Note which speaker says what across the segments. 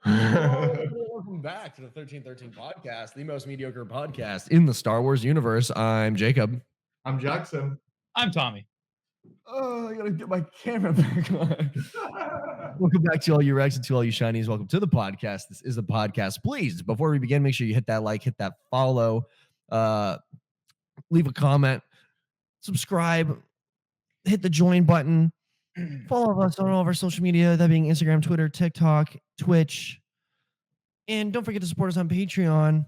Speaker 1: Welcome back to the 1313 podcast, the most mediocre podcast in the Star Wars universe. I'm Jacob.
Speaker 2: I'm Jackson.
Speaker 3: I'm Tommy.
Speaker 1: Oh, I gotta get my camera back on. Welcome back to all you Regs and to all you Shinies. Welcome to the podcast. This is the podcast. Please, before we begin, make sure you hit that like, hit that follow, leave a comment, subscribe, hit the join button. Follow us on all of our social media, that being Instagram, Twitter, TikTok, Twitch. And don't forget to support us on Patreon.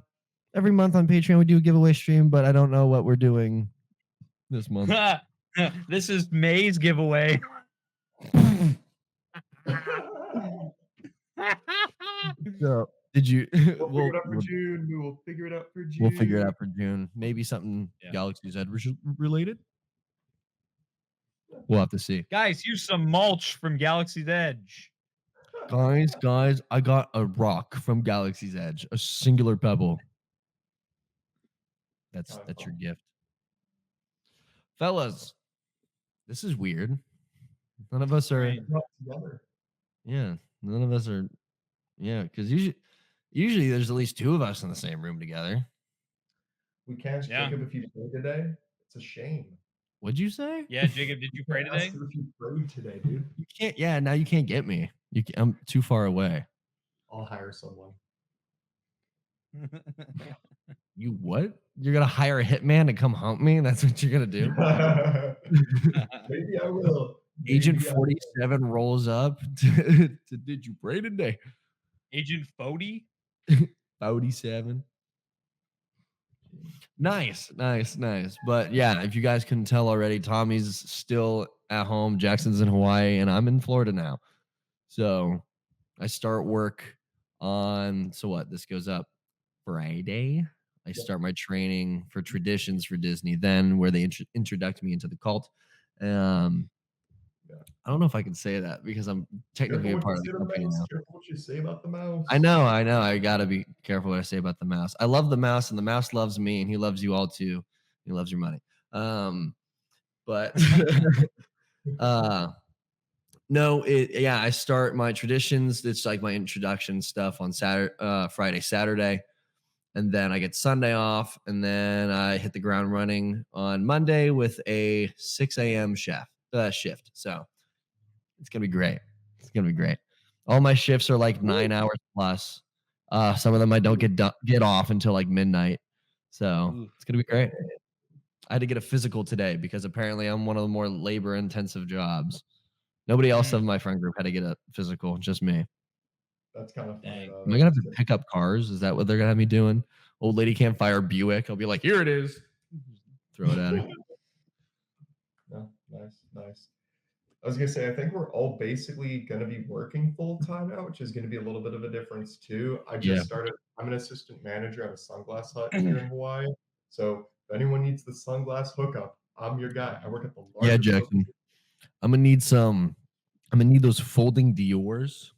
Speaker 1: Every month on Patreon, we do a giveaway stream, but I don't know what we're doing this month.
Speaker 3: This is May's giveaway.
Speaker 1: So, did you?
Speaker 2: We'll figure it out for June. We will figure it out for June.
Speaker 1: We'll figure it out for June. Maybe something Galaxy's Edge related. We'll have to see.
Speaker 3: Guys, here's some mulch from Galaxy's Edge.
Speaker 1: Guys, I got a rock from Galaxy's Edge, a singular pebble. That's your gift. Fellas, this is weird. None of us are
Speaker 2: together.
Speaker 1: Yeah, none of us are. Yeah, because usually there's at least two of us in the same room together.
Speaker 2: We can't, Jacob, if you pray today. It's a shame.
Speaker 1: What'd you say?
Speaker 3: Yeah, Jacob, did you pray today?
Speaker 2: If you prayed today, dude.
Speaker 1: You can't. Yeah, now you can't get me. I'm too far away.
Speaker 2: I'll hire someone.
Speaker 1: You what? You're gonna hire a hitman to come hunt me? That's what you're gonna do?
Speaker 2: Maybe I will.
Speaker 1: Agent 47 rolls up. Did you pray today?
Speaker 3: Agent 40?
Speaker 1: 47. Nice. But yeah, if you guys couldn't tell already, Tommy's still at home. Jackson's in Hawaii, and I'm in Florida now. So I start work on, this goes up Friday. I start my training for Traditions for Disney then, where they introduced me into the cult. I don't know if I can say that because I'm technically a part of the company now.
Speaker 2: Careful what you say about the mouse.
Speaker 1: I know. I gotta be careful what I say about the mouse. I love the mouse, and the mouse loves me, and he loves you all too. He loves your money. But no, I start my Traditions. It's like my introduction stuff on Friday, Saturday. And then I get Sunday off, and then I hit the ground running on Monday with a 6 a.m. shift. So it's going to be great. All my shifts are like 9 hours plus. Some of them I don't get off until like midnight. So it's going to be great. I had to get a physical today because apparently I'm one of the more labor-intensive jobs. Nobody else of my friend group had to get a physical, just me.
Speaker 2: That's kind of funny.
Speaker 1: Am I going to have to pick up cars? Is that what they're going to have me doing? Old lady can't fire Buick. I'll be like, here it is. Throw it at her.
Speaker 2: No, nice. I was going to say, I think we're all basically going to be working full-time now, which is going to be a little bit of a difference too. I just started. I'm an assistant manager at a sunglass hut here in Hawaii. So if anyone needs the sunglass hookup, I'm your guy. I work at the largest.
Speaker 1: Yeah, Jackson. I'm going to need those folding Dior's.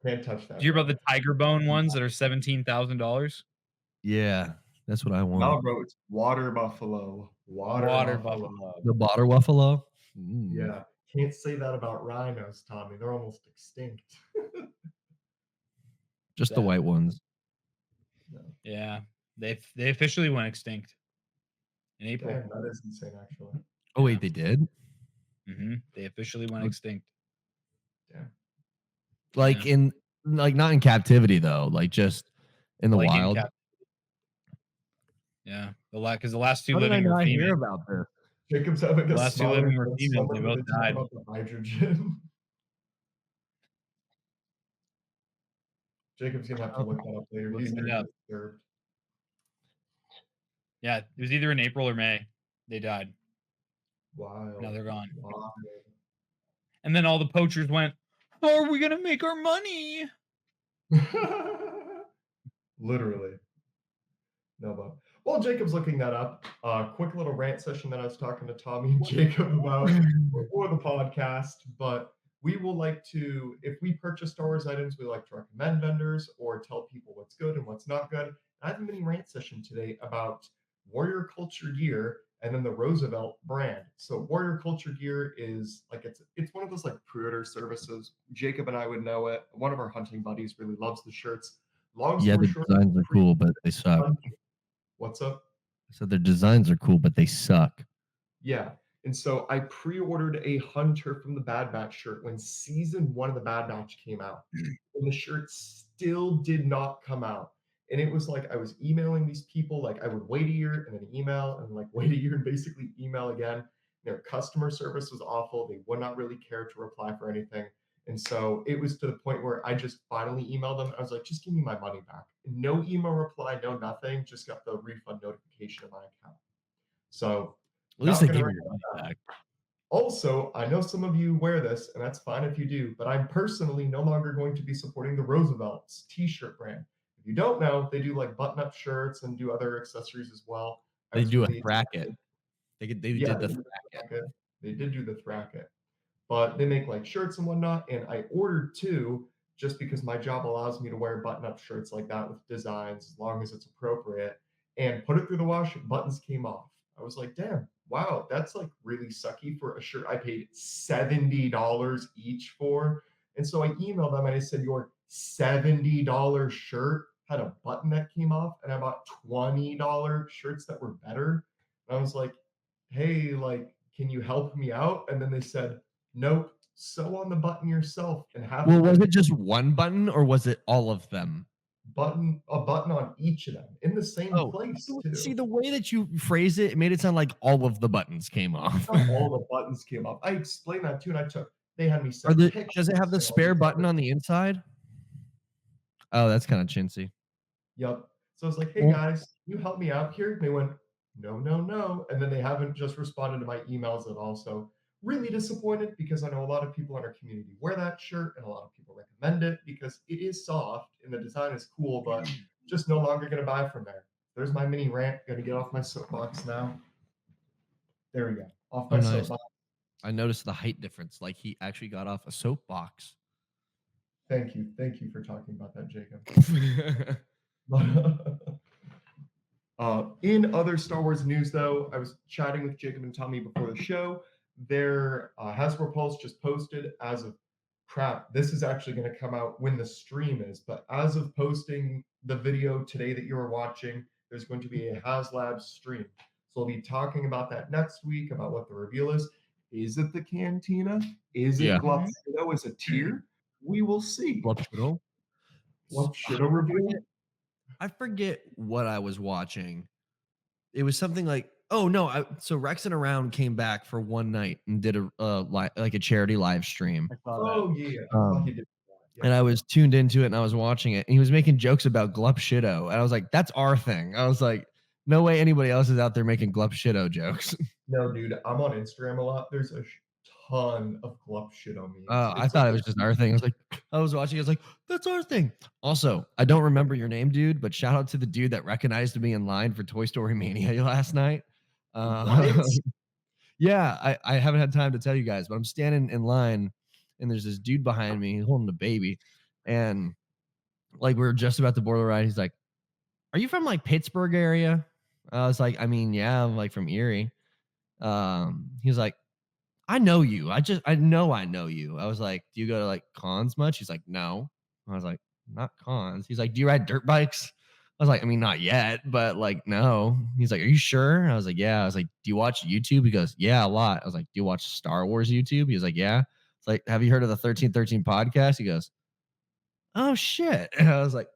Speaker 2: Can't touch that.
Speaker 3: Did you hear about the tiger bone ones that are $17,000?
Speaker 1: Yeah, that's what I want.
Speaker 2: No, bro, it's water buffalo. Water buffalo.
Speaker 1: The water buffalo?
Speaker 2: Yeah. Can't say that about rhinos, Tommy. They're almost extinct.
Speaker 1: Just the white ones.
Speaker 2: No.
Speaker 3: Yeah. They officially went extinct in April.
Speaker 2: Damn, that is insane, actually.
Speaker 1: Oh, wait, they did?
Speaker 3: Mm-hmm. They officially went extinct.
Speaker 2: Yeah.
Speaker 1: Like not in captivity though, like just in the wild.
Speaker 3: Yeah, because the last two living were female.
Speaker 1: Hear about this?
Speaker 2: Jacob's having
Speaker 3: the last two living were female. They both died.
Speaker 2: About the hydrogen. Jacob's gonna have to look that up later. He's disturbed.
Speaker 3: Yeah, it was either in April or May. They died.
Speaker 2: Wow.
Speaker 3: Now they're gone.
Speaker 2: Wow.
Speaker 3: And then all the poachers went, "How are we gonna make our money?"
Speaker 2: Literally. No, but while Jacob's looking that up, quick little rant session that I was talking to Tommy and Jacob about before the podcast. But we will like to, if we purchase Star Wars items, we like to recommend vendors or tell people what's good and what's not good. I have a mini rant session today about warrior culture gear and then the Roosevelt brand. So Warrior Culture gear is like it's one of those like pre-order services. Jacob and I would know it. One of our hunting buddies really loves the shirts. Long
Speaker 1: Yeah,
Speaker 2: story
Speaker 1: the
Speaker 2: short,
Speaker 1: designs are cool, but they suck.
Speaker 2: what's up?
Speaker 1: So their designs are cool, but they suck.
Speaker 2: Yeah. And so I pre-ordered a Hunter from the Bad Batch shirt when season 1 of the Bad Batch came out. And the shirt still did not come out. And it was like I was emailing these people, like I would wait a year and then email and like wait a year and basically email again. Their customer service was awful. They would not really care to reply for anything. And so it was to the point where I just finally emailed them. I was like, just give me my money back. No email reply, no nothing. Just got the refund notification in my account. So
Speaker 1: At least
Speaker 2: not
Speaker 1: they
Speaker 2: gonna
Speaker 1: gave you your money back.
Speaker 2: also, I know some of you wear this, and that's fine if you do, but I'm personally no longer going to be supporting the Roosevelt's t-shirt brand. If you don't know, they do like button-up shirts and do other accessories as well. I
Speaker 1: They
Speaker 2: was
Speaker 1: do a
Speaker 2: really
Speaker 1: bracket.
Speaker 2: excited.
Speaker 1: They
Speaker 2: Yeah,
Speaker 1: did
Speaker 2: they
Speaker 1: the
Speaker 2: do the
Speaker 1: bracket.
Speaker 2: bracket. They did do the thracket, but they make like shirts and whatnot. And I ordered two just because my job allows me to wear button-up shirts like that with designs as long as it's appropriate. And put it through the wash, buttons came off. I was like, damn, wow, that's like really sucky for a shirt I paid $70 each for. And so I emailed them and I said, your $70 shirt had a button that came off, and I bought $20 shirts that were better. And I was like, hey, like, can you help me out? And then they said, nope, sew on the button yourself. And half
Speaker 1: Well,
Speaker 2: of
Speaker 1: was
Speaker 2: them
Speaker 1: it just one button or was it all of them?
Speaker 2: a button on each of them in the same
Speaker 1: Oh,
Speaker 2: place
Speaker 1: see
Speaker 2: too.
Speaker 1: the way that you phrase it, it made it sound like all of the buttons came off.
Speaker 2: Not all the buttons came off. I explained that too, and they had me send
Speaker 1: Does it have
Speaker 2: pictures
Speaker 1: the
Speaker 2: and all
Speaker 1: spare
Speaker 2: these
Speaker 1: button
Speaker 2: other.
Speaker 1: on the inside? Oh, that's kind of chintzy.
Speaker 2: Yep. So I was like, hey
Speaker 1: Well,
Speaker 2: guys, can you help me out here? And they went, no, no, no. And then they haven't just responded to my emails at all. So really disappointed because I know a lot of people in our community wear that shirt and a lot of people recommend it because it is soft and the design is cool, but just no longer going to buy from there. There's my mini rant. Going to get off my soapbox now. There we go. Off
Speaker 1: oh,
Speaker 2: my
Speaker 1: nice.
Speaker 2: soapbox.
Speaker 1: I noticed the height difference. Like he actually got off a soapbox.
Speaker 2: Thank you. Thank you for talking about that, Jacob. In other Star Wars news, though, I was chatting with Jacob and Tommy before the show. Their Hasbro Pulse just posted as of crap. This is actually going to come out when the stream is, but as of posting the video today that you are watching, there's going to be a HasLab stream. So we'll be talking about that next week about what the reveal is. Is it the Cantina? Is it
Speaker 1: Yeah.
Speaker 2: Glupshido as a tier? We will see.
Speaker 1: Glupshido.
Speaker 2: Glupshido reveal?
Speaker 1: I forget what I was watching. It was something like, oh no, so Rex and Around came back for one night and did like a charity live stream.
Speaker 3: I saw
Speaker 2: Oh yeah, I thought he did that.
Speaker 1: And I was tuned into it and I was watching it and he was making jokes about Glup Shido. And I was like, that's our thing. I was like, no way anybody else is out there making Glup Shido jokes.
Speaker 2: No, dude, I'm on Instagram a lot. There's a ton of Glupshido memes.
Speaker 1: I
Speaker 2: It's
Speaker 1: thought
Speaker 2: like
Speaker 1: it was just our thing. I was watching. I was like, that's our thing. Also, I don't remember your name, dude, but shout out to the dude that recognized me in line for Toy Story Mania last night.
Speaker 2: What?
Speaker 1: Yeah, I haven't had time to tell you guys, but I'm standing in line and there's this dude behind me. He's holding a baby. And like, we were just about to board the ride. He's like, are you from like Pittsburgh area? I was like, I mean, yeah, I'm like from Erie. He was like, I know you. I know you. I was like, do you go to like cons much? He's like, no. I was like, not cons. He's like, do you ride dirt bikes? I was like, I mean, not yet, but like, no. He's like, are you sure? I was like, yeah. I was like, do you watch YouTube? He goes, yeah, a lot. I was like, do you watch Star Wars YouTube? He was like, yeah. It's like, have you heard of the 1313 podcast? He goes, oh shit. And I was like,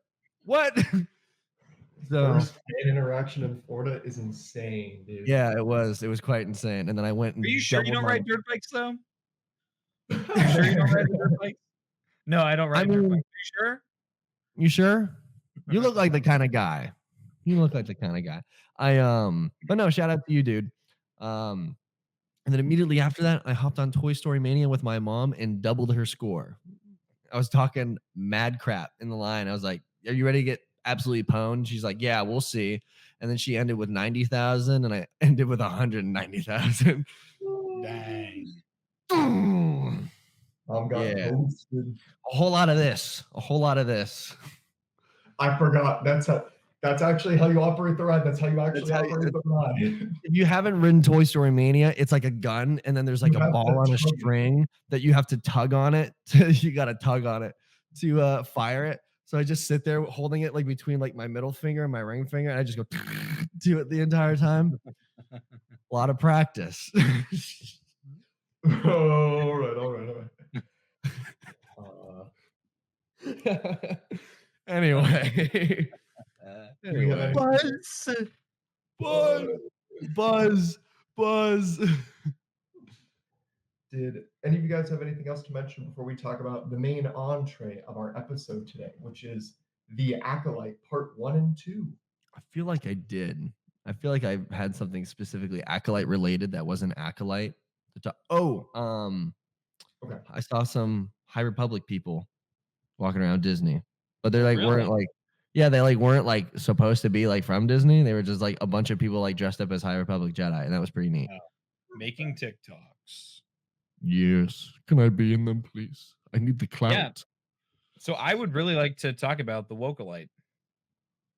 Speaker 1: what? So
Speaker 2: First fan interaction in Florida is insane, dude.
Speaker 1: yeah, it was quite insane. And then I went and
Speaker 3: Are you sure you
Speaker 1: doubled
Speaker 3: don't
Speaker 1: my-
Speaker 3: ride dirt bikes though? You sure you don't ride dirt bikes? No, I don't ride dirt bikes. Are you sure?
Speaker 1: You sure? You look like the kind of guy. You look like the kind of guy. But no, shout out to you, dude. And then immediately after that, I hopped on Toy Story Mania with my mom and doubled her score. I was talking mad crap in the line. I was like, are you ready to get absolutely pwned? She's like, yeah, we'll see. And then she ended with 90,000 and I ended with 190,000.
Speaker 3: Dang.
Speaker 2: Got
Speaker 1: Yeah.
Speaker 2: toasted.
Speaker 1: A whole lot of this.
Speaker 2: I forgot. That's how. That's actually how you operate the ride. That's how you
Speaker 1: That's
Speaker 2: actually
Speaker 1: how
Speaker 2: operate the ride.
Speaker 1: if you haven't ridden Toy Story Mania, it's like a gun, and then there's like
Speaker 2: You
Speaker 1: a
Speaker 2: have
Speaker 1: ball
Speaker 2: to
Speaker 1: on a
Speaker 2: tug it.
Speaker 1: string that you have to tug on it. You got to tug on it to fire it. So I just sit there holding it like between like my middle finger and my ring finger, and I just go do it the entire time. A lot of practice.
Speaker 2: All right.
Speaker 1: Anyway.
Speaker 2: Do we have any?
Speaker 1: Buzz.
Speaker 2: Did any of you guys have anything else to mention before we talk about the main entree of our episode today, which is the Acolyte Part 1 and 2?
Speaker 1: I feel like I did. I feel like I had something specifically Acolyte related that wasn't Acolyte.
Speaker 2: Okay.
Speaker 1: I saw some High Republic people walking around Disney, but they like weren't like, yeah, they like weren't like supposed to be like from Disney. They were just like a bunch of people like dressed up as High Republic Jedi, and that was pretty neat.
Speaker 3: Making TikToks.
Speaker 1: Yes, can I be in them, please? I need the clout.
Speaker 3: Yeah. So I would really like to talk about the Wokalite.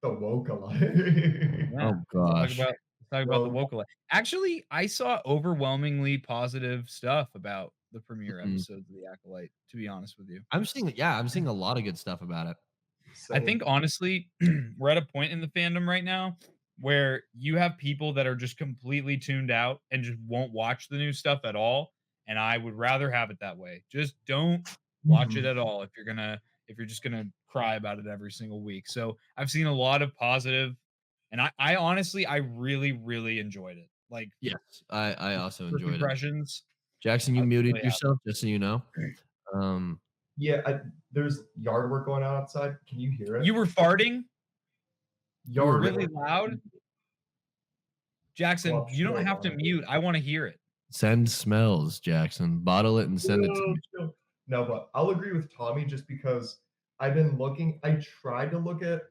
Speaker 2: The Wokalite.
Speaker 1: Yeah. Oh gosh.
Speaker 3: Talk about the Wokalite. Actually, I saw overwhelmingly positive stuff about the premiere episodes of the Acolyte, to be honest with you.
Speaker 1: I'm seeing a lot of good stuff about it.
Speaker 3: I think honestly, we're at a point in the fandom right now where you have people that are just completely tuned out and just won't watch the new stuff at all. And I would rather have it that way. Just don't watch it at all if you're just gonna cry about it every single week. So I've seen a lot of positive, and I honestly I really, really enjoyed it. Like,
Speaker 1: yes, I also enjoyed
Speaker 3: impressions.
Speaker 1: Jackson, you muted yourself, just so you know.
Speaker 2: Yeah, there's yard work going on outside. Can you hear it?
Speaker 3: You were farting?
Speaker 2: You were
Speaker 3: really loud? Jackson, you don't have to mute. I want to hear it.
Speaker 1: Send smells, Jackson. Bottle it and send it to me.
Speaker 2: No, but I'll agree with Tommy just because I've been looking. I tried to look at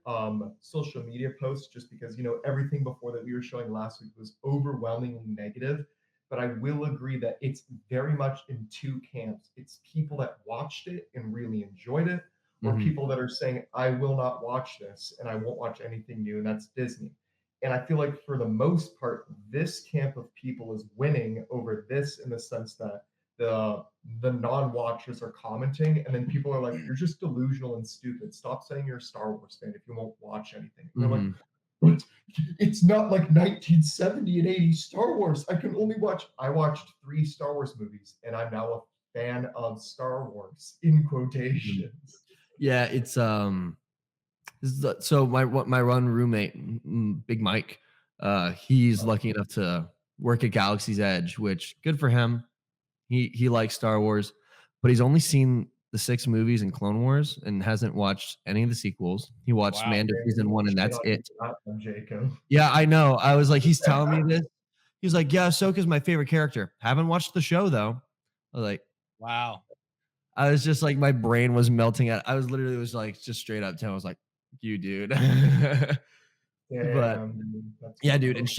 Speaker 2: social media posts just because, everything before that we were showing last week was overwhelmingly negative. But I will agree that it's very much in two camps. It's people that watched it and really enjoyed it, or people that are saying, I will not watch this and I won't watch anything new, and that's Disney. And I feel like for the most part, this camp of people is winning over this in the sense that the non-watchers are commenting, and then people are like, you're just delusional and stupid. Stop saying you're a Star Wars fan if you won't watch anything. And they're like, but it's not like 1970 and 80 Star Wars. I watched 3 Star Wars movies, and I'm now a fan of Star Wars in quotations.
Speaker 1: Yeah, it's so my run roommate, Big Mike, he's lucky enough to work at Galaxy's Edge, which good for him. He likes Star Wars, but he's only seen the 6 movies in Clone Wars and hasn't watched any of the sequels. He watched Mando season 1, and that's it. Yeah, I know. I was like, he's telling me this. He was like, yeah, Ahsoka's my favorite character. Haven't watched the show though. I was like,
Speaker 3: wow.
Speaker 1: I was just like, my brain was melting out. I was literally like just straight up telling. I was like, you dude. But yeah, dude, and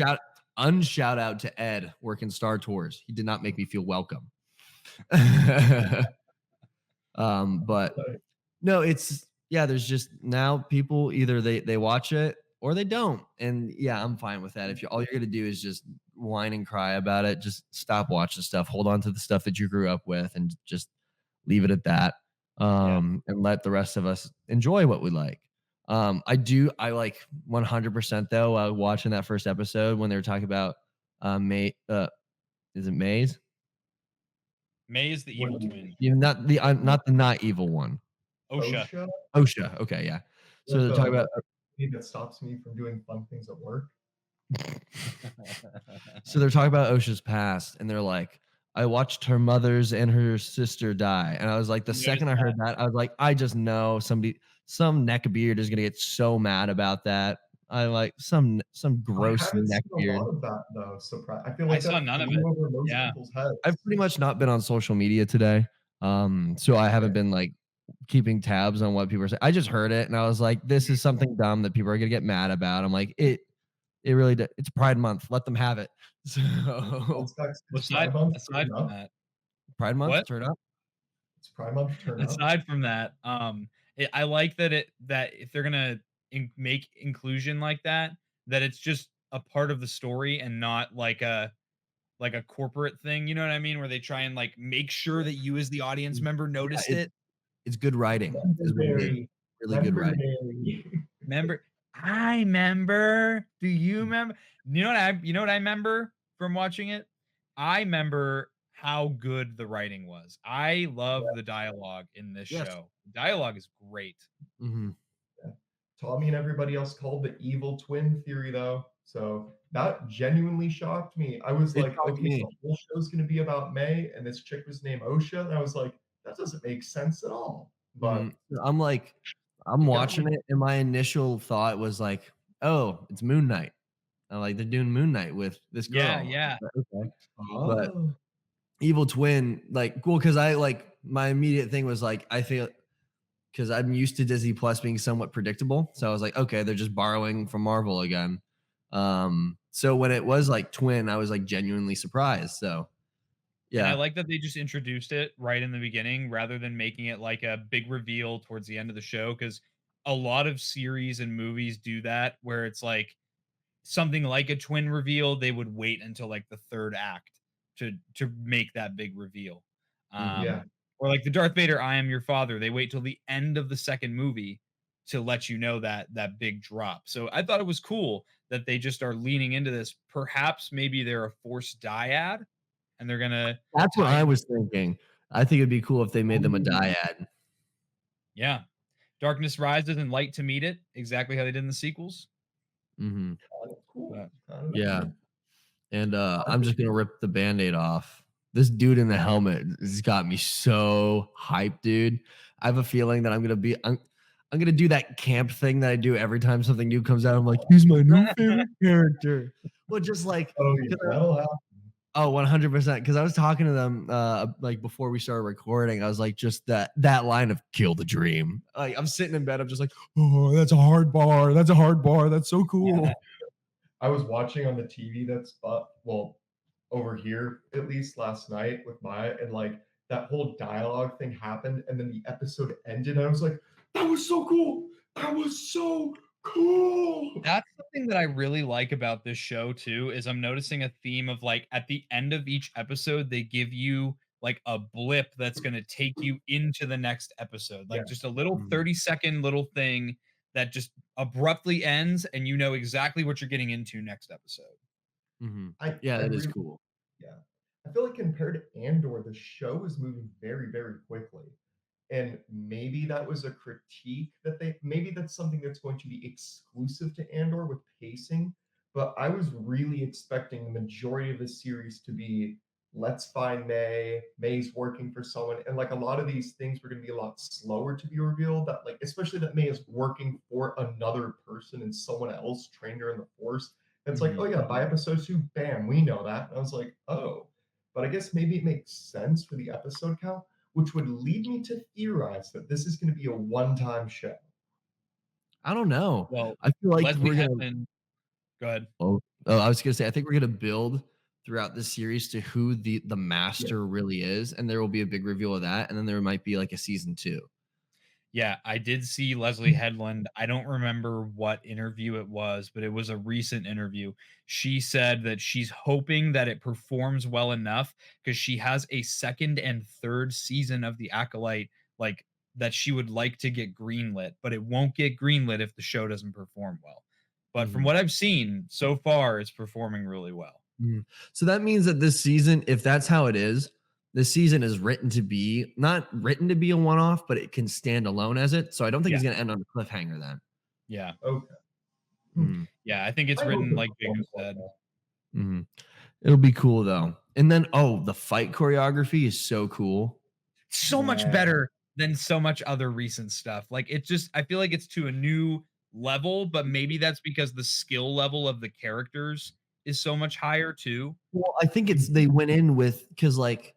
Speaker 1: unshout out to Ed working Star Tours. He did not make me feel welcome. But no, there's just now people either they watch it or they don't, and yeah, I'm fine with that. If all you're gonna do is just whine and cry about it, just stop watching stuff, hold on to the stuff that you grew up with, and just leave it at that. And let the rest of us enjoy what we like. I like 100% though, watching that first episode when they were talking about is it Maze?
Speaker 3: May is the evil twin.
Speaker 1: Not the not evil one. Osha. Okay, yeah. So they're talking about
Speaker 2: that stops me from doing fun things at work.
Speaker 1: So they're talking about Osha's past, and they're like, I watched her mother's and her sister die. And I was like, the second I heard that, I was like, I just know some neckbeard is gonna get so mad about that. I like some gross neckbeard.
Speaker 2: A lot of that though. I feel like
Speaker 3: I saw none of it. Yeah.
Speaker 1: I've pretty much not been on social media today. So I haven't been like keeping tabs on what people are saying. I just heard it and I was like, this is something dumb that people are gonna get mad about. I'm like, it really it's Pride Month. Let them have it. So
Speaker 3: aside from that,
Speaker 1: Pride Month, turn up.
Speaker 2: It's Pride Month, turn up.
Speaker 3: Aside from that, I like that if they're gonna make inclusion like that, that it's just a part of the story and not like a corporate thing, you know what I mean? Where they try and like make sure that you as the audience member
Speaker 1: Yeah,
Speaker 3: noticed it.
Speaker 1: it's good writing is what it is.
Speaker 2: Memberberry.
Speaker 1: Really good writing.
Speaker 2: Memberberry.
Speaker 3: Remember, I remember. Do you remember? You know what I remember from watching it? I remember how good the writing was. I love the dialogue in this
Speaker 1: Yes.
Speaker 3: show. Dialogue is great.
Speaker 1: Mhm.
Speaker 2: Yeah. Tommy and everybody else called the evil twin theory, though. So that genuinely shocked me. I was
Speaker 1: It
Speaker 2: like,
Speaker 1: shocked
Speaker 2: okay,
Speaker 1: me.
Speaker 2: the whole show's going to be about May, and this chick was named Osha. And I was like, that doesn't make sense at all. But
Speaker 1: I'm like, I'm
Speaker 2: it got
Speaker 1: watching
Speaker 2: me.
Speaker 1: it, and my initial thought was like, "Oh, it's Moon Knight." I'm like, they're doing Moon Knight with this
Speaker 3: Yeah,
Speaker 1: girl.
Speaker 3: yeah.
Speaker 1: Okay. But
Speaker 2: Oh,
Speaker 1: Evil Twin, like, cool, because I like my immediate thing was like, I feel because I'm used to Disney Plus being somewhat predictable. So I was like, okay, they're just borrowing from Marvel again. So when it was like Twin, I was like genuinely surprised. So
Speaker 3: And I
Speaker 1: yeah.
Speaker 3: like that they just introduced it right in the beginning rather than making it like a big reveal towards the end of the show. Because a lot of series and movies do that where it's like something like a twin reveal, they would wait until like the third act to make that big reveal.
Speaker 1: Mhm.
Speaker 2: yeah.
Speaker 3: Or like the Darth Vader "I am your father," they wait till the end of the second movie to let you know that big drop. So I thought it was cool that they just are leaning into this. Perhaps maybe they're a force dyad and they're gonna
Speaker 1: That's what
Speaker 3: tie
Speaker 1: I
Speaker 3: in.
Speaker 1: was thinking. I think it'd be cool if they made them a
Speaker 2: Ooh,
Speaker 1: dyad.
Speaker 3: Yeah. Darkness Rises and Light to Meet It, exactly how they did in the sequels.
Speaker 1: Hmm.
Speaker 2: kind of cool.
Speaker 3: But
Speaker 2: Kind of
Speaker 1: Yeah.
Speaker 2: cool.
Speaker 1: And
Speaker 2: I
Speaker 1: I'm just gonna rip the band-aid off. This dude in the helmet has got me so hyped, dude. I have a feeling that I'm gonna do that camp thing that I do every time something new comes out. I'm like, he's my new favorite character. Well, just like
Speaker 2: Oh, yeah,
Speaker 1: 'cause
Speaker 2: that'll happen.
Speaker 1: oh, 100%. Because I was talking to them like before we started recording. I was like, just that line of "kill the dream." Like I'm sitting in bed. I'm just like, oh, that's a hard bar. That's a hard bar. That's so
Speaker 3: yeah,
Speaker 1: cool.
Speaker 2: I was watching on the TV that's well over here at least last night with Maya, and like that whole dialogue thing happened, and then the episode ended. And I was like, that was so cool. That was so cool.
Speaker 3: that's something that I really like about this show too, is I'm noticing a theme of like at the end of each episode, they give you like a blip that's gonna take you into the next episode.
Speaker 2: Yeah,
Speaker 3: Like just a little
Speaker 1: Mhm,
Speaker 3: 30-second little thing that just abruptly ends and you know exactly what you're getting into next episode.
Speaker 1: mhm.
Speaker 2: I
Speaker 1: Yeah, that is
Speaker 2: really
Speaker 1: cool.
Speaker 2: yeah. I feel like compared to Andor, the show is moving very, very quickly. And maybe that was a critique that maybe that's something that's going to be exclusive to Andor with pacing. But I was really expecting the majority of the series to be let's find May, May's working for someone. And like a lot of these things were going to be a lot slower to be revealed. That like, especially that May is working for another person and someone else trained her in the force. And it's like, oh
Speaker 3: Mhm.
Speaker 2: yeah, by episode two, bam, we know that. And I was like, oh. But I guess maybe it makes sense for the episode count, which would lead me to theorize that this is going to be a one-time show.
Speaker 1: I don't know.
Speaker 3: Well,
Speaker 1: I feel like
Speaker 3: Leslie
Speaker 1: we're gonna.
Speaker 3: Hedman, go ahead.
Speaker 1: I was gonna say I think we're gonna build throughout the series to who the
Speaker 2: Yeah.
Speaker 1: master really is, and there will be a big reveal of that, and then there might be like a season two.
Speaker 3: Yeah, I did see Leslie Headland. I don't remember what interview it was, but it was a recent interview. She said that she's hoping that it performs well enough because she has a second and third season of The Acolyte, like that she would like to get greenlit, but it won't get greenlit if the show doesn't perform well. But from
Speaker 1: Mhm.
Speaker 3: what I've seen so far, it's performing really well.
Speaker 1: Mhm. So that means that this season, if that's how it is, this season is written to be not written to be a one-off, but it can stand alone as it. So I don't think
Speaker 3: Yeah,
Speaker 1: it's gonna end on a cliffhanger then.
Speaker 3: yeah,
Speaker 2: Okay. Hmm.
Speaker 1: Mhm,
Speaker 3: yeah. I think it's
Speaker 2: I hope
Speaker 3: written
Speaker 2: it
Speaker 3: like Jacob
Speaker 2: performs like
Speaker 3: said.
Speaker 2: that.
Speaker 1: mhm. It'll be cool though. And then the fight choreography is so cool.
Speaker 3: So much
Speaker 2: Yeah.
Speaker 3: better than so much other recent stuff. Like it just I feel like it's to a new level, but maybe that's because the skill level of the characters is so much higher too.
Speaker 1: Well, I think it's they went in with because like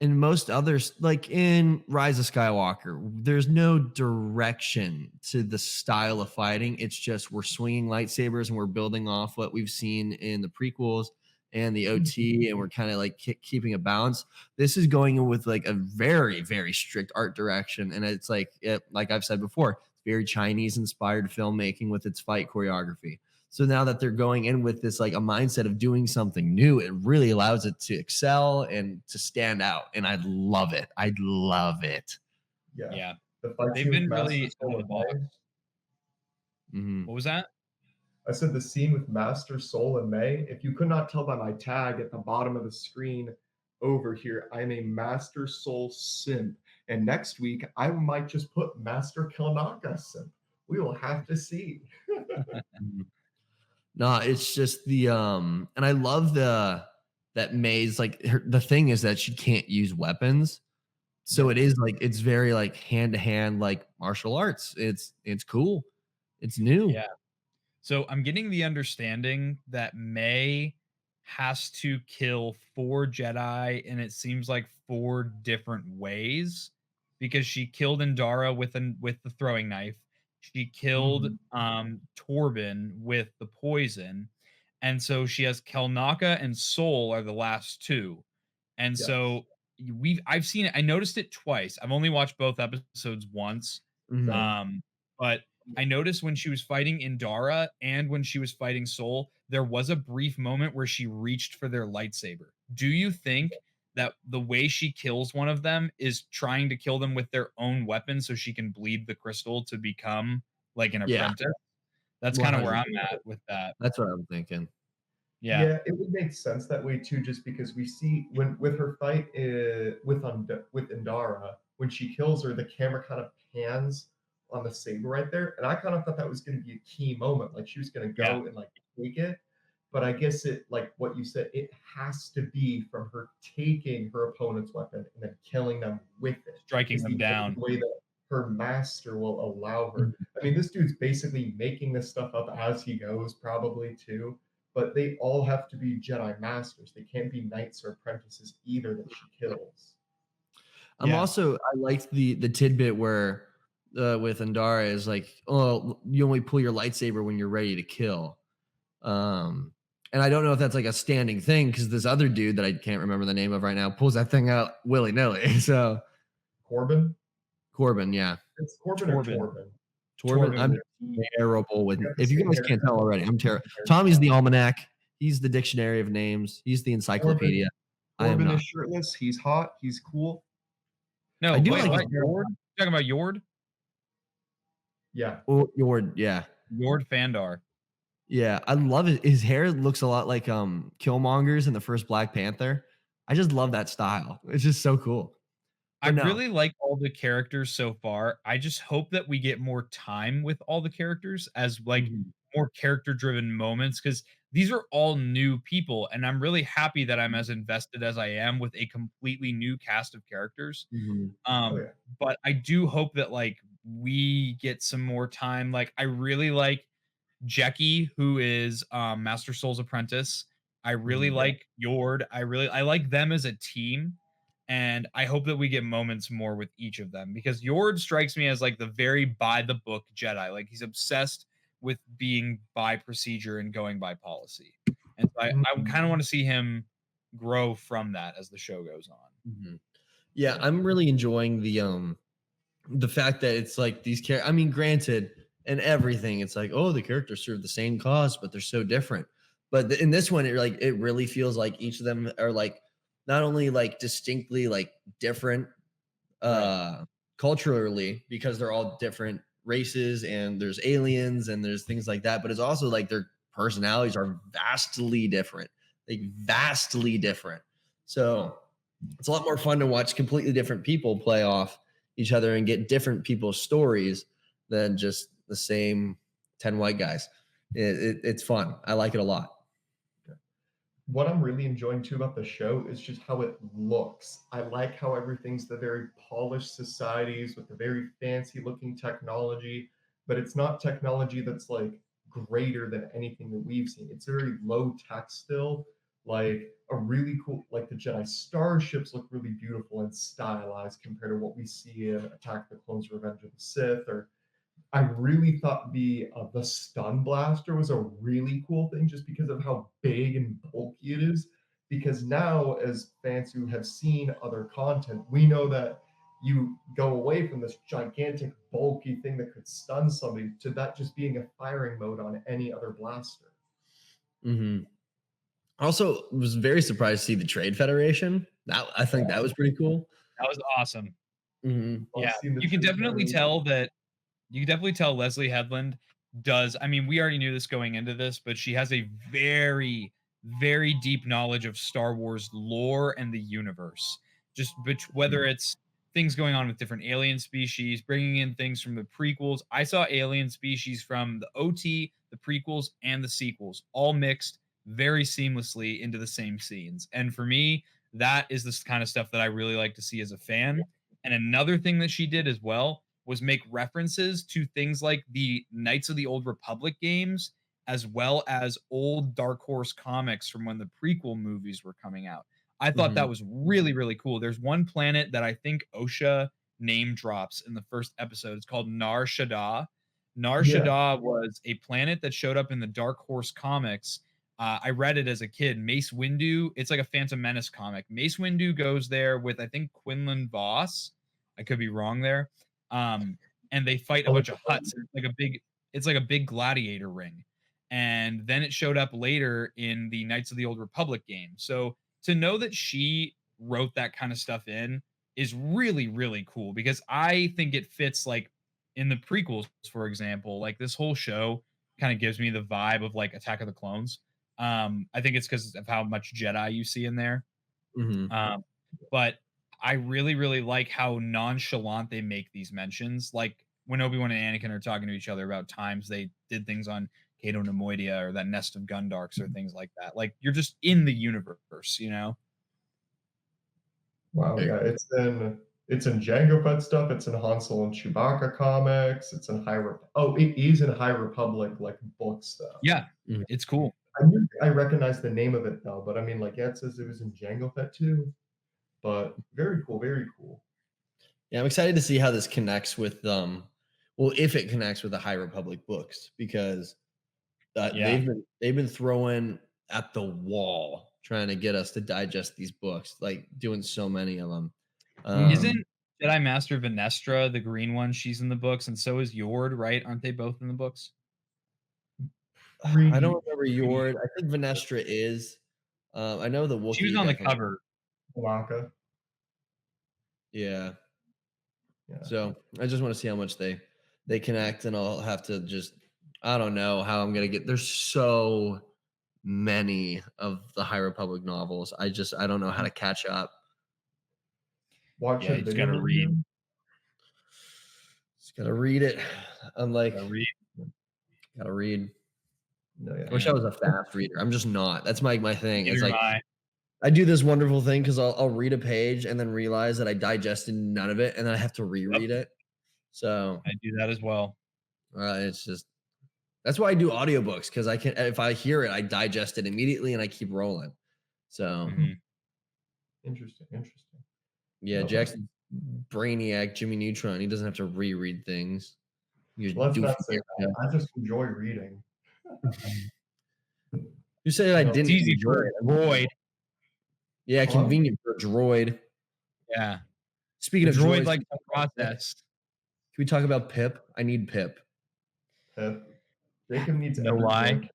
Speaker 1: in most others, like in Rise of Skywalker, there's no direction to the style of fighting. It's just we're swinging lightsabers and we're building off what we've seen in the prequels and the OT, and we're kind of like keeping a balance. This is going in with like a very, very strict art direction, and it's like like I've said before, it's very Chinese inspired filmmaking with its fight choreography. So now that they're going in with this like a mindset of doing something new, it really allows it to excel and to stand out. And I love it. I love it.
Speaker 2: Yeah.
Speaker 3: Yeah.
Speaker 2: The fight
Speaker 3: They've
Speaker 2: scene with
Speaker 3: been
Speaker 2: Master
Speaker 3: really out of
Speaker 2: Soul
Speaker 3: the
Speaker 2: and
Speaker 3: box.
Speaker 2: May.
Speaker 1: Mhm.
Speaker 3: What was that?
Speaker 2: I said the scene with Master Soul and May. If you could not tell by my tag at the bottom of the screen over here, I'm a Master Soul simp. And next week, I might just put Master Kilnaka simp. We will have to see.
Speaker 1: Mhm. No, it's just the and I love the that May's like the thing is that she can't use weapons. So
Speaker 2: Yeah.
Speaker 1: it is like it's very like hand to hand like martial arts. It's cool. It's new.
Speaker 3: Yeah. So I'm getting the understanding that May has to kill 4 Jedi, and it seems like 4 different ways because she killed Indara with the throwing knife. She killed
Speaker 2: Mhm.
Speaker 3: Torben with the poison. And so she has Kelnaka and Soul are the last 2. And
Speaker 2: Yes.
Speaker 3: so I've seen it. I noticed it twice. I've only watched both episodes once.
Speaker 1: Mhm.
Speaker 2: Same.
Speaker 3: But I noticed when she was fighting Indara and when she was fighting Soul, there was a brief moment where she reached for their lightsaber. Do you think that the way she kills one of them is trying to kill them with their own weapon so she can bleed the crystal to become like an
Speaker 1: Yeah,
Speaker 3: apprentice? That's kind of where I'm
Speaker 1: 100%.
Speaker 3: at with that.
Speaker 1: That's what I'm thinking.
Speaker 3: Yeah.
Speaker 2: Yeah, it would make sense that way too, just because we see when with her fight with Indara, when she kills her, the camera kind of pans on the saber right there, and I kind of thought that was going to be a key moment, like she was going to
Speaker 3: Yeah.
Speaker 2: go and like take it, but I guess it like what you said, it has to be from her taking her opponent's weapon and then killing them with it
Speaker 3: Striking
Speaker 2: is
Speaker 3: them
Speaker 2: the only
Speaker 3: down.
Speaker 2: way that her master will allow her.
Speaker 1: Mhm.
Speaker 2: I mean, this dude's basically making this stuff up as he goes, probably too, but they all have to be Jedi Masters. They can't be knights or apprentices either that she kills.
Speaker 1: I'm
Speaker 3: Yeah.
Speaker 1: also I liked the tidbit where with Andara is like, oh, you only pull your lightsaber when you're ready to kill. Um, and I don't know if that's like a standing thing because this other dude that I can't remember the name of right now pulls that thing out willy nilly. So
Speaker 2: Corbin?
Speaker 1: Corbin, yeah,
Speaker 2: It's Corbin or
Speaker 3: Torben.
Speaker 2: Torben?
Speaker 1: Torben.
Speaker 3: Torben
Speaker 1: I'm
Speaker 3: with a T.
Speaker 1: terrible with.
Speaker 2: They got the
Speaker 1: If you
Speaker 2: same
Speaker 1: guys can't
Speaker 2: haircut,
Speaker 1: tell already, I'm terrible.
Speaker 2: same
Speaker 1: Tommy's
Speaker 2: hairstyle.
Speaker 1: the almanac. He's the dictionary of names. He's the
Speaker 2: Corbin,
Speaker 1: encyclopedia. I am
Speaker 2: Corbin
Speaker 1: not.
Speaker 2: is shirtless. He's hot. He's cool.
Speaker 1: I
Speaker 3: No,
Speaker 1: do
Speaker 3: wait,
Speaker 2: Also,
Speaker 1: like
Speaker 2: his
Speaker 1: his
Speaker 3: what?
Speaker 2: hair.
Speaker 3: Yord? Talking about Yord?
Speaker 2: Yeah,
Speaker 1: Yord. Yeah,
Speaker 3: Yord Fandar.
Speaker 1: yeah. I love it. His hair looks a lot like Killmonger's in the first Black Panther. I just love that style. It's just so cool.
Speaker 3: I
Speaker 1: But no.
Speaker 3: really like all the characters so far. I just hope that we get more time with all the characters as like
Speaker 1: Mhm,
Speaker 3: more character driven moments because these are all new people and I'm really happy that I'm as invested as I am with a completely new cast of characters.
Speaker 1: mhm,
Speaker 2: oh
Speaker 3: Um
Speaker 2: yeah.
Speaker 3: but I do hope that like we get some more time. Like I really like Jackie, who is Master Soul's apprentice. I really
Speaker 1: mhm.
Speaker 2: Yeah.
Speaker 3: like Yord. I like them as a team. And I hope that we get moments more with each of them because Yord strikes me as like the very by the book Jedi. Like he's obsessed with being by procedure and going by policy. And so I
Speaker 2: Mhm.
Speaker 3: kind of want to see him grow from that as the show goes on.
Speaker 1: Mhm. Yeah,
Speaker 2: Yeah.
Speaker 1: I'm really enjoying the fact that it's like these characters. I mean, granted, and everything, it's like, oh, the characters serve the same cause, but they're so different. But in this one, it really feels like each of them are like not only like distinctly like different
Speaker 3: Right.
Speaker 1: culturally because they're all different races and there's aliens and there's things like that, but it's also like their personalities are vastly different, like vastly different. So it's a lot more fun to watch completely different people play off each other and get different people's stories than just the same 10 white guys. It's fun. I like it a lot.
Speaker 2: What I'm really enjoying too about the show is just how it looks. I like how everything's the very polished societies with the very fancy looking technology, but it's not technology that's like greater than anything that we've seen. It's very low tech still. Like a really cool, like the Jedi starships look really beautiful and stylized compared to what we see in Attack of the Clones, Revenge of the Sith, or I really thought the stun blaster was a really cool thing just because of how big and bulky it is. Because now, as fans who have seen other content, we know that you go away from this gigantic, bulky thing that could stun somebody to that just being a firing mode on any other blaster.
Speaker 1: Mm-hmm. Also, was very surprised to see the Trade Federation. I think that was pretty cool.
Speaker 3: That was awesome.
Speaker 1: Mm-hmm.
Speaker 3: Yeah, you can definitely tell that. You can definitely tell Leslie Headland does. I mean, we already knew this going into this, but she has a very, very deep knowledge of Star Wars lore and the universe. Just whether it's things going on with different alien species, bringing in things from the prequels. I saw alien species from the OT, the prequels, and the sequels, all mixed very seamlessly into the same scenes. And for me, that is the kind of stuff that I really like to see as a fan. And another thing that she did as well was make references to things like the Knights of the Old Republic games, as well as old Dark Horse comics from when the prequel movies were coming out. I thought
Speaker 1: Mm-hmm.
Speaker 3: that was really, really cool. There's one planet that I think OSHA name drops in the first episode. It's called Nar Shaddaa. Nar Shaddaa was a planet that showed up in the Dark Horse comics. I read it as a kid. Mace Windu, it's like a Phantom Menace comic. Mace Windu goes there with, I think, Quinlan Voss. I could be wrong there. And they fight a bunch of huts. It's like a big gladiator ring. And then it showed up later in the Knights of the Old Republic game. So to know that she wrote that kind of stuff in is really, really cool because I think it fits like in the prequels, for example, like this whole show kind of gives me the vibe of like Attack of the Clones. I think it's because of how much Jedi you see in there.
Speaker 1: Mm-hmm.
Speaker 3: But I really, really like how nonchalant they make these mentions. Like when Obi-Wan and Anakin are talking to each other about times they did things on Cato Nemoidia or that nest of Gundarks or things like that. Like you're just in the universe, you know?
Speaker 2: Wow, yeah, it's in Jango Fett stuff. It's in Han Solo and Chewbacca comics. It's in it is in High Republic like book stuff.
Speaker 3: Yeah,
Speaker 1: Mhm.
Speaker 3: it's cool.
Speaker 2: I recognize the name of it though, but I mean, like, yeah, it says it was in Jango Fett too. But very cool, very cool.
Speaker 1: Yeah, I'm excited to see how this connects with well, if it connects with the High Republic books, because
Speaker 3: Yeah.
Speaker 1: they've been throwing at the wall trying to get us to digest these books, like doing so many of them.
Speaker 3: Isn't Jedi Master Venestra the green one? She's in the books, and so is Yord, right? Aren't they both in the books?
Speaker 1: I don't remember
Speaker 2: 3D
Speaker 1: Yord. I think Venestra is. I know the
Speaker 3: She was
Speaker 1: Wookiee
Speaker 3: on the
Speaker 1: definitely.
Speaker 3: cover.
Speaker 2: Blanca.
Speaker 1: Yeah.
Speaker 2: Yeah.
Speaker 1: So I just want to see how much they connect, and I'll have to just I don't know how I'm gonna get. There's so many of the High Republic novels. I don't know how to catch up.
Speaker 2: Watch
Speaker 3: Yeah,
Speaker 2: a
Speaker 3: you just
Speaker 2: video
Speaker 3: gotta read.
Speaker 2: review.
Speaker 1: Just gotta read it. I'm like,
Speaker 3: Gotta read.
Speaker 1: gotta read.
Speaker 2: No, yeah.
Speaker 1: I wish I was a fast reader. I'm just not. That's my thing. It's
Speaker 3: Neither
Speaker 1: like
Speaker 3: am
Speaker 1: I do this wonderful thing because I'll read a page and then realize that I digested none of it, and then I have to reread it. So
Speaker 3: I do that as well.
Speaker 1: it's just that's why I do audiobooks, because I can if I hear it, I digest it immediately and I keep rolling. So
Speaker 2: Interesting.
Speaker 1: yeah,
Speaker 2: No,
Speaker 1: Jackson Brainiac, Jimmy Neutron, he doesn't have to reread things. You
Speaker 2: let's
Speaker 1: doofy
Speaker 2: not say
Speaker 1: yeah.
Speaker 2: that. I just enjoy reading.
Speaker 1: You said I
Speaker 2: No,
Speaker 1: didn't
Speaker 3: It's easy
Speaker 1: enjoy
Speaker 3: for
Speaker 1: it.
Speaker 3: a droid.
Speaker 1: Yeah,
Speaker 2: Huh?
Speaker 1: convenient for a droid.
Speaker 3: Yeah.
Speaker 1: Speaking
Speaker 3: The
Speaker 1: of
Speaker 3: droid
Speaker 1: droids,
Speaker 3: likes to process.
Speaker 1: can we talk about Pip? I need Pip.
Speaker 2: Pip. Jacob needs
Speaker 3: No
Speaker 2: every
Speaker 3: lie.
Speaker 2: droid.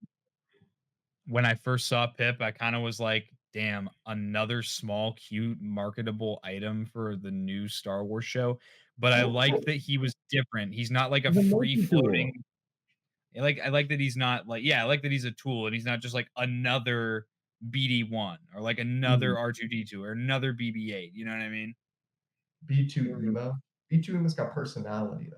Speaker 3: When I first saw Pip, I kind of was like, damn, another small, cute, marketable item for the new Star Wars show. But I liked that he was different. He's not like a
Speaker 1: He's a
Speaker 3: free floating.
Speaker 1: multi-tool.
Speaker 3: I like that he's not like, yeah, I like that he's a tool and he's not just like another BD1 or like another R2D2 or another BB8. You know what I mean?
Speaker 2: B2 Emo. B2 Emo's got personality though.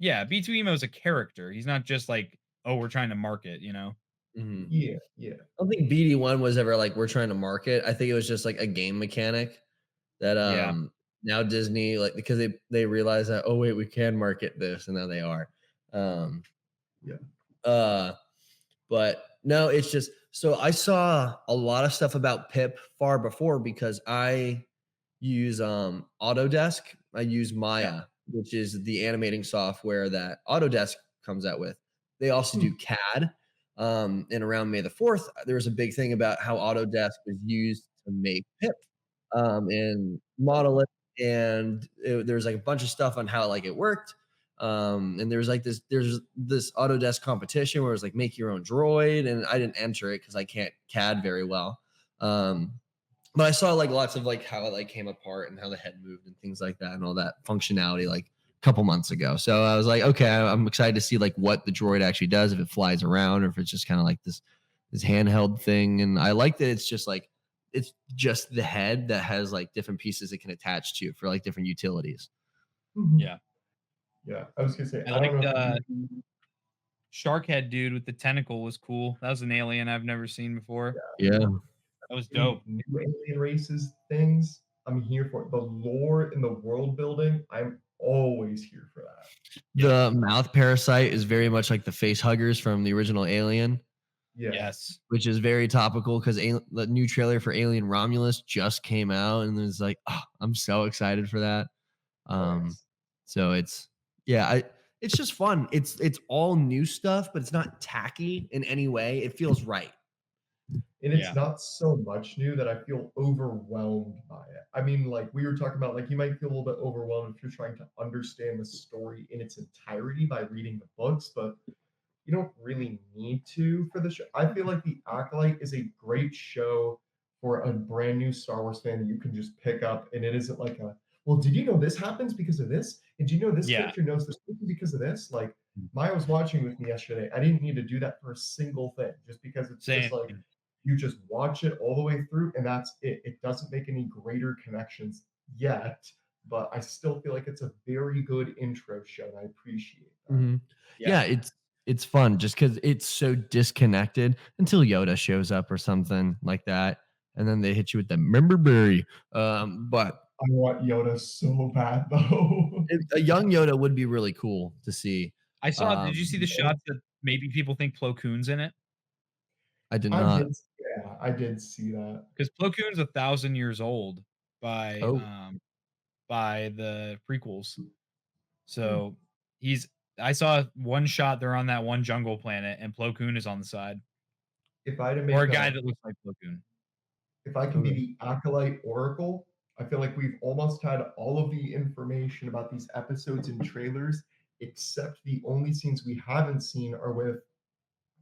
Speaker 3: Yeah, B2 Emo is a character. He's not just like, oh, we're trying to market, you know?
Speaker 1: Mhm.
Speaker 2: Yeah.
Speaker 1: I don't think BD1 was ever like we're trying to market. I think it was just like a game mechanic that
Speaker 3: Yeah.
Speaker 1: now Disney, like, because they realize that, oh wait, we can market this, and now they are. But no, it's just so I saw a lot of stuff about Pip far before, because I use Autodesk. I use Maya, which is the animating software that Autodesk comes out with. They also do CAD. And around May the 4th, there was a big thing about how Autodesk was used to make Pip and model it and there's like a bunch of stuff on how like it worked. And there's this Autodesk competition where it's like make your own droid, and I didn't enter it because I can't CAD very well. But I saw like lots of like how it like came apart and how the head moved and things like that and all that functionality like a couple months ago. So I was like, okay, I'm excited to see like what the droid actually does, if it flies around or if it's just kind of like this handheld thing. And I like that it's just the head that has like different pieces it can attach to for like different utilities.
Speaker 3: Yeah.
Speaker 2: Yeah, I was gonna say,
Speaker 3: I
Speaker 2: I don't
Speaker 3: like
Speaker 2: know
Speaker 3: the
Speaker 2: if you
Speaker 3: shark head dude with the tentacle was cool. That was an alien I've never seen before.
Speaker 1: Yeah.
Speaker 3: That was
Speaker 2: any
Speaker 3: dope.
Speaker 2: new alien races things, I'm here for it. The lore and the world building, I'm always here for that.
Speaker 3: Yeah.
Speaker 1: The mouth parasite is very much like the face huggers from the original Alien,
Speaker 2: Yeah.
Speaker 3: Yes.
Speaker 1: which is very topical because the new trailer for Alien Romulus just came out, and it's like, oh, I'm so excited for that.
Speaker 2: Nice.
Speaker 1: So it's it's just fun. It's all new stuff, but it's not tacky in any way. It feels right.
Speaker 2: And it's
Speaker 3: Yeah.
Speaker 2: not so much new that I feel overwhelmed by it. I mean, like we were talking about, like you might feel a little bit overwhelmed if you're trying to understand the story in its entirety by reading the books, but you don't really need to for the show. I feel like The Acolyte is a great show for a brand new Star Wars fan that you can just pick up, and it isn't like a, well, did you know this happens because of this? And do you know this
Speaker 3: Yeah.
Speaker 2: character knows this because of this? Like Maya was watching with me yesterday. I didn't need to do that for a single thing, just because it's
Speaker 3: Same.
Speaker 2: just like you just watch it all the way through, and that's it. It doesn't make any greater connections yet, but I still feel like it's a very good intro show, and I appreciate that.
Speaker 1: Mhm. Yeah, it's fun just because it's so disconnected until Yoda shows up or something like that, and then they hit you with the member berry. But
Speaker 2: I want Yoda so bad though.
Speaker 1: a young Yoda would be really cool to see.
Speaker 3: I saw. Did you see the
Speaker 2: Yeah.
Speaker 3: shots that maybe people think Plo Koon's in it?
Speaker 1: I did not.
Speaker 2: Yeah, I did see that.
Speaker 3: Because Plo Koon's 1,000 years old
Speaker 1: Oh,
Speaker 3: by the prequels.
Speaker 2: Hmm.
Speaker 3: So he's. I saw one shot. They're on that one jungle planet, and Plo Koon is on the side,
Speaker 2: If I had to
Speaker 3: or
Speaker 2: make
Speaker 3: a guy that looks like Plo Koon.
Speaker 2: if I can be
Speaker 1: okay.
Speaker 2: the Acolyte Oracle, I feel like we've almost had all of the information about these episodes and trailers, except the only scenes we haven't seen are with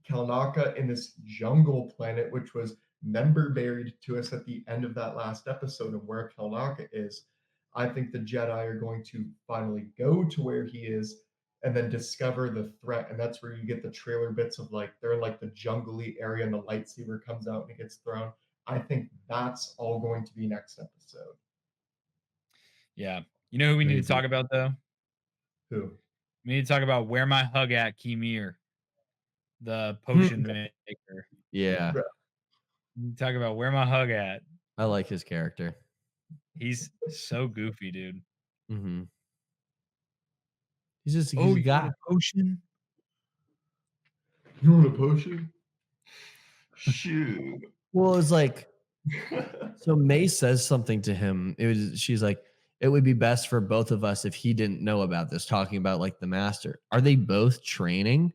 Speaker 2: Kalnaka in this jungle planet, which was member buried to us at the end of that last episode of where Kalnaka is. I think the Jedi are going to finally go to where he is and then discover the threat. And that's where you get the trailer bits of like they're in like the jungly area and the lightsaber comes out and it gets thrown. I think that's all going to be next episode.
Speaker 3: Yeah. You know who we need to
Speaker 1: Crazy.
Speaker 3: talk about though?
Speaker 2: Who?
Speaker 3: We need to talk about Where My Hug At Kimir, the potion maker.
Speaker 1: Yeah,
Speaker 3: We need to talk about Where My Hug At.
Speaker 1: I like his character.
Speaker 3: He's so goofy, dude.
Speaker 1: Mm-hmm. He's
Speaker 3: Oh,
Speaker 1: a
Speaker 3: you
Speaker 1: guy.
Speaker 3: want a potion?
Speaker 2: You want a potion? Shoot.
Speaker 1: Well, it's like so May says something to him. She's like, it would be best for both of us if he didn't know about this, talking about like the master. Are they both training?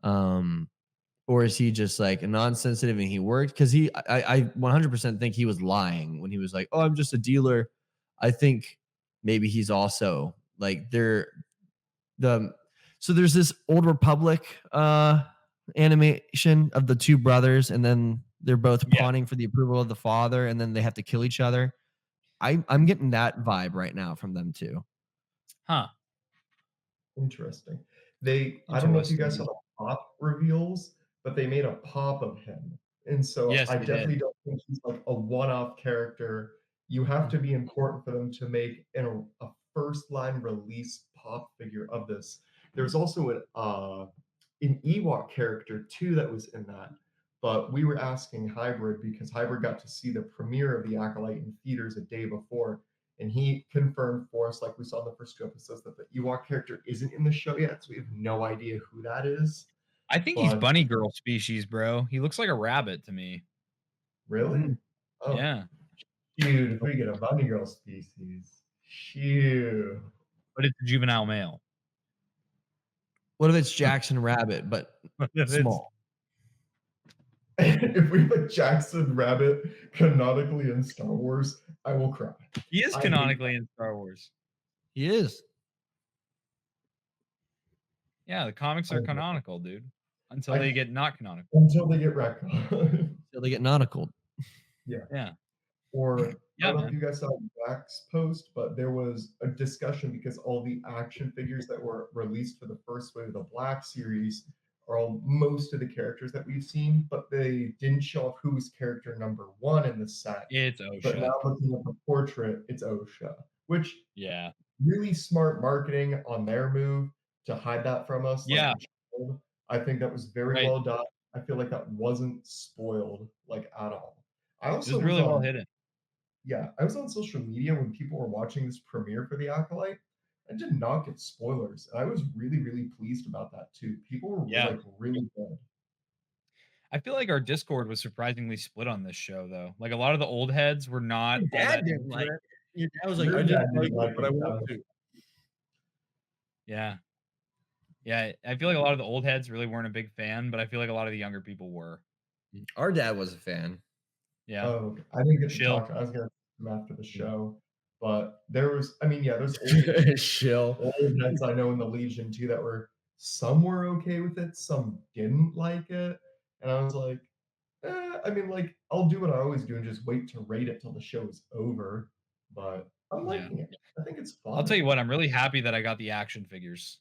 Speaker 1: Or is he just like non-sensitive and he worked? Because I 100% think he was lying when he was like, oh, I'm just a dealer. I think maybe he's also like so there's this Old Republic animation of the two brothers, and then they're both pawning for the approval of the father, and then they have to kill each other. I'm getting that vibe right now from them too.
Speaker 3: Huh.
Speaker 2: Interesting. I don't know if you guys saw the pop reveals, but they made a pop of him. And so
Speaker 3: Yes,
Speaker 2: I
Speaker 3: they
Speaker 2: definitely
Speaker 3: did.
Speaker 2: don't think he's like a one-off character. You have to be important for them to make a first line release pop figure of this. There's also an Ewok character too that was in that. But we were asking Hybrid because Hybrid got to see the premiere of the Acolyte in theaters a day before. And he confirmed for us, like we saw in the first two episodes, that the Ewok character isn't in the show yet, so we have no idea who that is.
Speaker 3: I think he's bunny girl species, bro. He looks like a rabbit to me.
Speaker 2: Really? Oh,
Speaker 3: yeah.
Speaker 2: Dude, if we get a bunny girl species, phew.
Speaker 3: But it's a juvenile male.
Speaker 1: What if it's Jackson Rabbit, but small?
Speaker 2: If we put Jackson Rabbit canonically in Star Wars, I will cry.
Speaker 3: He is
Speaker 2: I hate
Speaker 3: canonically in Star Wars.
Speaker 1: He is.
Speaker 3: Yeah, the comics
Speaker 2: I
Speaker 3: are
Speaker 2: hate it.
Speaker 3: canonical, dude. Until
Speaker 2: I
Speaker 3: they get not canonical.
Speaker 2: until they get retconned.
Speaker 1: So they get nautical.
Speaker 2: Yeah.
Speaker 3: Yeah.
Speaker 2: Or I
Speaker 3: Yeah,
Speaker 2: don't know if
Speaker 3: man.
Speaker 2: you guys saw Jack's post, but there was a discussion because all the action figures that were released for the first wave of the Black series are all most of the characters that we've seen, but they didn't show off who was character number one in the set.
Speaker 3: It's
Speaker 2: But now
Speaker 3: OSHA.
Speaker 2: looking at the portrait, it's OSHA, which
Speaker 3: Yeah.
Speaker 2: really smart marketing on their move to hide that from us, like
Speaker 3: Yeah.
Speaker 2: a child. I think that was very
Speaker 3: Right.
Speaker 2: well done. I feel like that wasn't spoiled like at all. I
Speaker 3: It
Speaker 2: also
Speaker 3: was
Speaker 2: was
Speaker 3: really well
Speaker 2: on
Speaker 3: hidden.
Speaker 2: yeah, I was on social media when people were watching this premiere for the Acolyte. I did not get spoilers. And I was really, really pleased about that too. People were
Speaker 3: Yeah.
Speaker 2: like really good.
Speaker 3: I feel like our Discord was surprisingly split on this show, though. Like a lot of the old heads were not
Speaker 1: Your
Speaker 3: all
Speaker 1: dad
Speaker 3: that
Speaker 1: didn't
Speaker 3: into
Speaker 1: like
Speaker 3: it.
Speaker 1: it. Your dad was like,
Speaker 2: Your
Speaker 1: I
Speaker 2: dad
Speaker 1: didn't like
Speaker 2: didn't like
Speaker 1: it, but I
Speaker 2: it,
Speaker 1: want
Speaker 2: though.
Speaker 1: to.
Speaker 3: Yeah. Yeah. I feel like a lot of the old heads really weren't a big fan, but I feel like a lot of the younger people were.
Speaker 1: Our dad was a fan.
Speaker 3: Yeah.
Speaker 2: Oh, I didn't get to
Speaker 3: Chill.
Speaker 2: talk. I was gonna come after the show. But there was I mean, yeah, there's old
Speaker 1: Chill.
Speaker 2: old heads I know in the Legion too that were some were okay with it, some didn't like it. And I was like, I mean, like, I'll do what I always do and just wait to rate it till the show is over. But I'm
Speaker 3: Yeah.
Speaker 2: liking it. I think it's
Speaker 3: I'll tell you
Speaker 2: fun.
Speaker 3: what, I'm really happy that I got the action figures.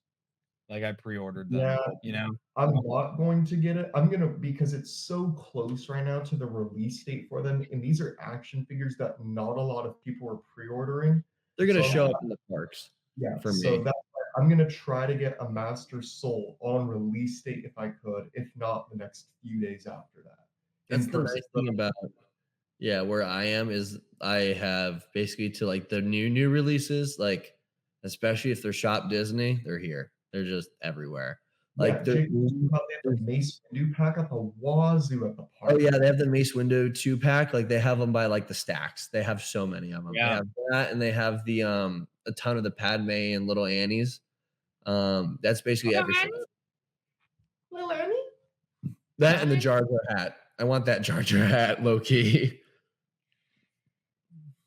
Speaker 3: Like I pre-ordered them,
Speaker 2: Yeah,
Speaker 3: you know?
Speaker 2: I'm not going to get it. I'm gonna because it's so close right now to the release date for them, and these are action figures that not a lot of people are pre-ordering.
Speaker 1: They're gonna
Speaker 2: So
Speaker 1: show up in the parks
Speaker 2: yeah,
Speaker 1: for
Speaker 2: so
Speaker 1: me.
Speaker 2: that's why I'm gonna try to get a Master Soul on release date if I could, if not the next few days after that.
Speaker 1: That's
Speaker 2: In
Speaker 1: the
Speaker 2: person.
Speaker 1: nice thing about where I am is I have basically to like the new releases, like especially if they're Shop Disney, they're here. They're just everywhere.
Speaker 2: Yeah,
Speaker 1: Like
Speaker 2: Jake, they have the Mace Windu pack at the wazoo at the park.
Speaker 1: oh yeah, they have the Mace Window 2-pack. Like they have them by like the stacks. They have so many of them. They
Speaker 3: Yeah.
Speaker 1: have that, and they have the a ton of the Padme and Little Annies. That's basically everything.
Speaker 2: Little Annie?
Speaker 1: That and the Jar Jar hat. I want that Jar Jar hat, low key.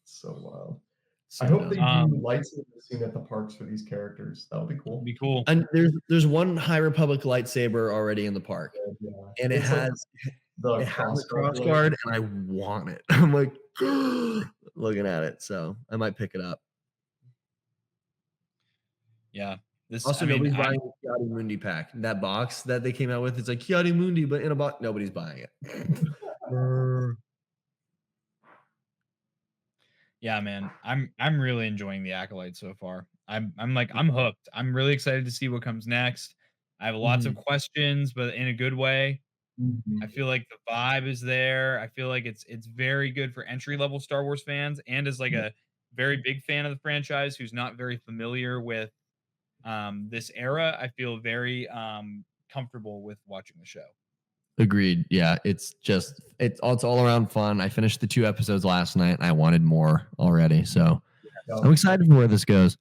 Speaker 2: So wild.
Speaker 1: So
Speaker 2: I hope they
Speaker 1: dumb.
Speaker 2: do lightsaber scene at the parks for these characters. That'll be cool.
Speaker 3: Be cool.
Speaker 1: And there's one High Republic lightsaber already in the park,
Speaker 2: Yeah.
Speaker 1: and it
Speaker 2: It's like
Speaker 1: has
Speaker 2: the
Speaker 1: it has a
Speaker 2: crossguard
Speaker 1: cross guard, and I want it. I'm like looking at it, so I might pick it up.
Speaker 3: Yeah. This
Speaker 1: Also,
Speaker 3: I mean,
Speaker 1: nobody's buying the Kiadi Mundi pack. That box that they came out with, it's like Kiadi Mundi, but in a box. Nobody's buying it.
Speaker 3: Yeah, man. I'm really enjoying the Acolyte so far. I'm hooked. I'm really excited to see what comes next. I have lots of questions, but in a good way.
Speaker 2: Mhm.
Speaker 3: I feel like the vibe is there. I feel like it's very good for entry level Star Wars fans, and as like a very big fan of the franchise who's not very familiar with this era, I feel very comfortable with watching the show.
Speaker 1: Agreed. Yeah, it's all around fun. I finished the 2 episodes last night, and I wanted more already. So I'm excited for where this goes.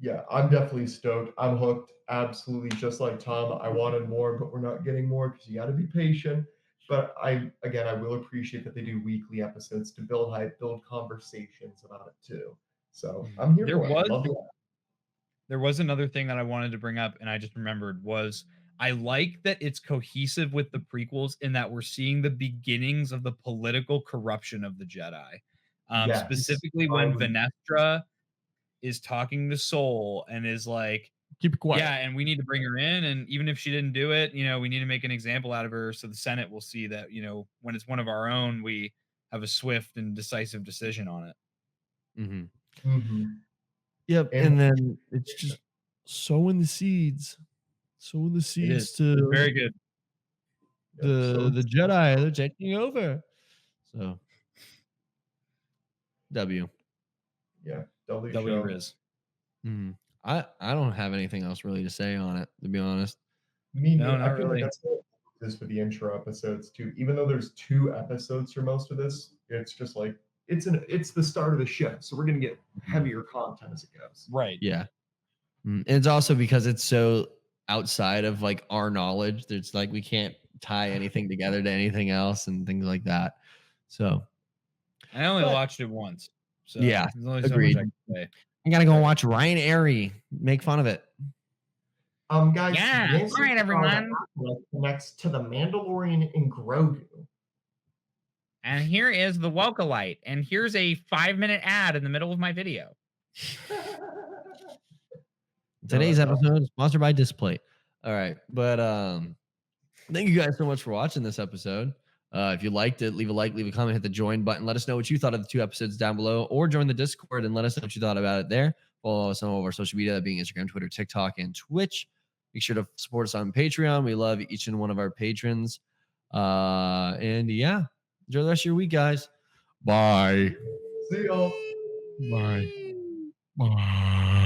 Speaker 2: Yeah, I'm definitely stoked. I'm hooked. Absolutely, just like Tom. I wanted more, but we're not getting more because you got to be patient. But I will appreciate that they do weekly episodes to build hype, build conversations about it too. So I'm here for it. Love it.
Speaker 3: There was another thing that I wanted to bring up, and I just remembered was I like that it's cohesive with the prequels in that we're seeing the beginnings of the political corruption of the Jedi.
Speaker 2: Yes,
Speaker 3: specifically when Venestra is talking to Soul and is like,
Speaker 1: keep it quiet.
Speaker 3: Yeah, and we need to bring her in. And even if she didn't do it, we need to make an example out of her so the Senate will see that, when it's one of our own, we have a swift and decisive decision on it.
Speaker 1: Mm-hmm.
Speaker 2: Mm-hmm.
Speaker 1: Yep. And then it's just sowing the seeds. Sowing the seeds to
Speaker 3: very good.
Speaker 1: The Jedi, they're taking over. So W.
Speaker 2: Yeah,
Speaker 3: W Riz.
Speaker 1: Mm-hmm. I don't have anything else really to say on it, to be honest.
Speaker 2: No, I feel like that's what it is for the intro episodes too. Even though there's 2 episodes for most of this, it's just like it's the start of the show, so we're gonna get heavier content as it goes.
Speaker 3: Right.
Speaker 1: Yeah. And it's also because it's so outside of like our knowledge. There's like we can't tie anything together to anything else and things like that. So
Speaker 3: I only
Speaker 1: But-
Speaker 3: watched it once. So
Speaker 1: Yeah,
Speaker 3: there's only so
Speaker 1: agreed.
Speaker 3: much I can say.
Speaker 1: I gotta go watch Ryan Airy make fun of it.
Speaker 2: Guys,
Speaker 3: Yeah,
Speaker 2: this
Speaker 3: all right, everyone.
Speaker 2: connects to the Mandalorian and Grogu.
Speaker 3: And here is the Acolyte. And here's a 5-minute ad in the middle of my video.
Speaker 1: Today's episode is sponsored by Display. All right, but thank you guys so much for watching this episode. If you liked it, leave a like, leave a comment, hit the join button. Let us know what you thought of the 2 episodes down below, or join the Discord and let us know what you thought about it there. Follow us on all of our social media, being Instagram, Twitter, TikTok, and Twitch. Make sure to support us on Patreon. We love each and one of our patrons. And yeah, enjoy the rest of your week, guys. Bye.
Speaker 2: See y'all.
Speaker 1: Bye. Bye.